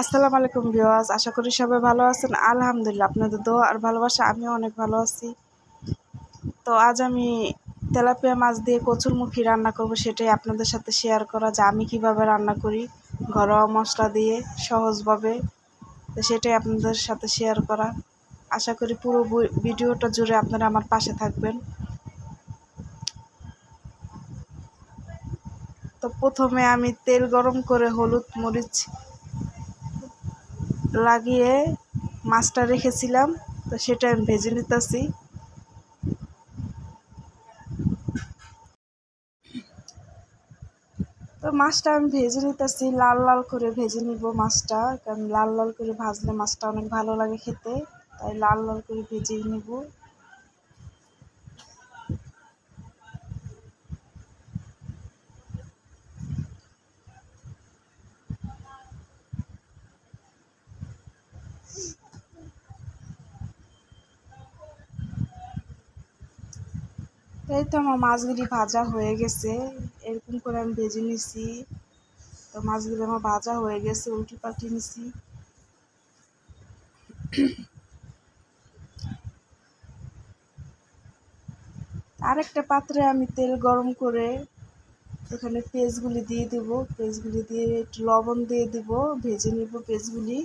আসসালামু আলাইকুম ভিউয়ার্স, আশা করি সবাই ভালো আছেন। আলহামদুলিল্লাহ, আপনাদের দোয়া আর ভালোবাসা আমিও অনেক ভালো আছি। তো আজ আমি তেলাপিয়া মাছ দিয়ে কচুরমুখী রান্না করব, সেটাই আপনাদের সাথে শেয়ার করা, যে আমি কিভাবে রান্না করি ঘরোয়া মশলা দিয়ে সহজভাবে। তো সেটাই আপনাদের সাথে শেয়ার করা। আশা করি পুরো ভিডিওটা জুড়ে আপনারা আমার পাশে থাকবেন। তো প্রথমে আমি তেল গরম করে হলুদ মরিচ লাগিয়ে মাছটা রেখেছিলাম, তো সেটা আমি ভেজে নিতেছি। তো মাছটা আমি ভেজে নিতেছি, লাল লাল করে ভেজে নিব মাছটা, কারণ লাল লাল করে ভাজলে মাছটা অনেক ভালো লাগে খেতে, তাই লাল লাল করে ভেজেই নিব। এই তো আমার মাছগুলি ভাজা হয়ে গেছে, এরকম করে আমি ভেজে নিছি। তো মাছগুলি আমার ভাজা হয়ে গেছে, উল্টি পাল্টি নিছি। আরেকটা পাত্রে আমি তেল গরম করে এখানে পেঁয়াজগুলি দিয়ে দেব, পেঁয়াজগুলি দিয়ে একটু লবণ দিয়ে দেব, ভেজে নিব পেঁয়াজগুলি।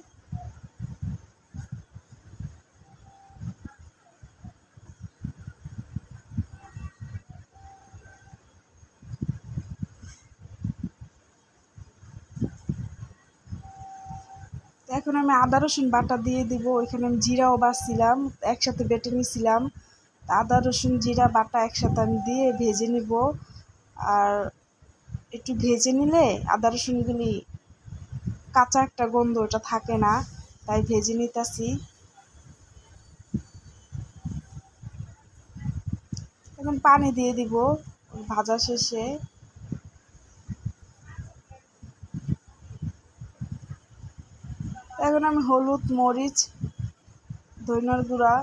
এখন আমি আদা রসুন বাটা দিয়ে দিব, ওইখানে আমি জিরাও বাছছিলাম, একসাথে বেটে নিছিলাম। আদা রসুন জিরা বাটা একসাথে আমি দিয়ে ভেজে নিব। আর একটু ভেজে নিলে আদা রসুনগুলি কাঁচা একটা গন্ধ ওটা থাকে না, তাই ভেজে নিতেছি। এখন পানি দিয়ে দিব ভাজা শেষে। এখন আমি হলুদ মরিচ ধনিয়ার গুঁড়া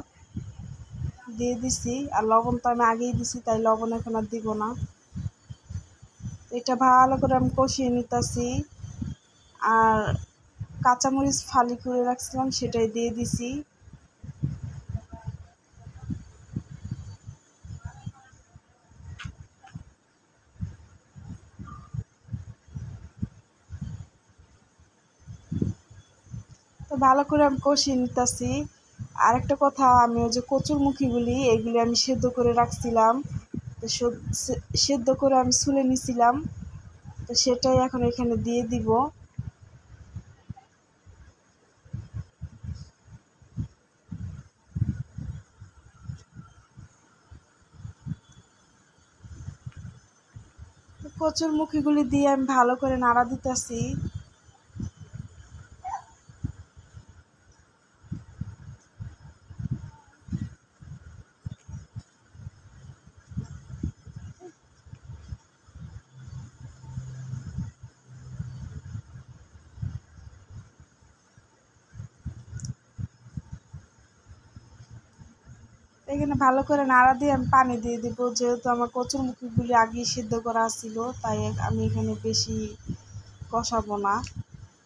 দিয়ে দিছি, আর লবণ তো আমি আগেই দিছি, তাই লবণ এখন আর দিব না। এটা ভালো করে আমি কষিয়ে নিতেছি। আর কাঁচামরিচ ফালি করে রাখছিলাম, সেটাই দিয়ে দিছি। তো ভালো করে আমি কষিয়ে নিতেছি। আরেকটা কথা, আমি ওই যে কচুরমুখীগুলি এগুলি আমি সেদ্ধ করে রাখছিলাম, তো সেদ্ধ করে আমি ছুলে নিছিলাম, তো সেটাই এখন এখানে দিয়ে দিব। কচুরমুখীগুলি দিয়ে আমি ভালো করে নাড়া দিতেছি। এখানে ভালো করে নাড়া দিয়ে আমি পানি দিয়ে দিব, যেহেতু আমার কচুরমুখীগুলি আগেই সিদ্ধ করা ছিল, তাই আমি এখানে বেশি কষাবো না।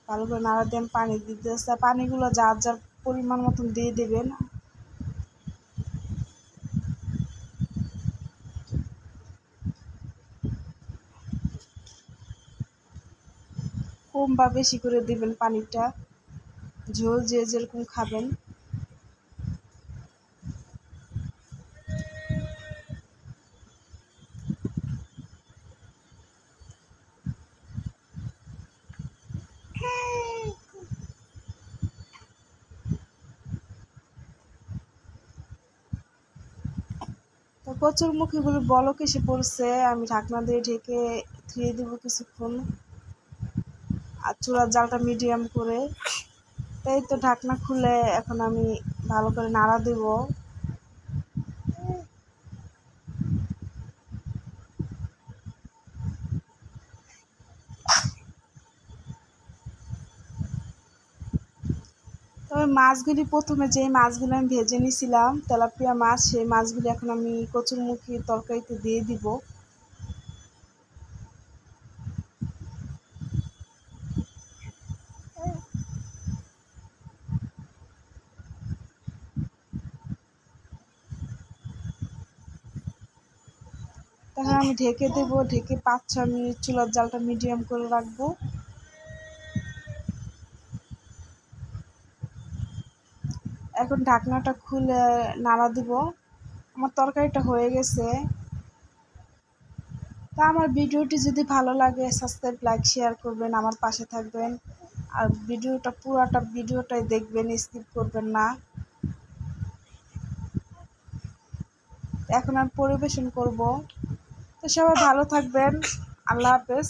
ভালো করে নাড়া দিয়ে আমি পানি দিতে, পানিগুলো যার যার পরিমাণ মতন দিয়ে দেবেন। কম বা বেশি করে দিবেন পানিটা, ঝোল যে যেরকম খাবেন। তো কচুরমুখীগুলো বলক এসে পড়ছে, আমি ঢাকনা দিয়ে ঢেকে ধুয়ে দেবো কিছুক্ষণ, আর চুলার জালটা মিডিয়াম করে। তাই তো ঢাকনা খুলে এখন আমি ভালো করে নাড়া দেব। তো ওই মাছগুলি, প্রথমে যেই মাছগুলো আমি ভেজে নিয়েছিলাম তেলাপিয়া মাছ, সেই মাছগুলি এখন আমি কচুরমুখী তরকারিতে দিয়ে দিব। তখন আমি ঢেকে দেবো, ঢেকে 5-6 মিনিট চুলার জালটা মিডিয়াম করে রাখবো। এখন ঢাকনাটা খুলে নাড়া দিব। আমার তরকারিটা হয়ে গেছে। তা আমার ভিডিওটি যদি ভালো লাগে সাবস্ক্রাইব, লাইক, শেয়ার করবেন, আমার পাশে থাকবেন। আর পুরাটা ভিডিওটাই দেখবেন, স্কিপ করবেন না। এখন আমি পরিবেশন করব। তো সবাই ভালো থাকবেন। আল্লাহ হাফেজ।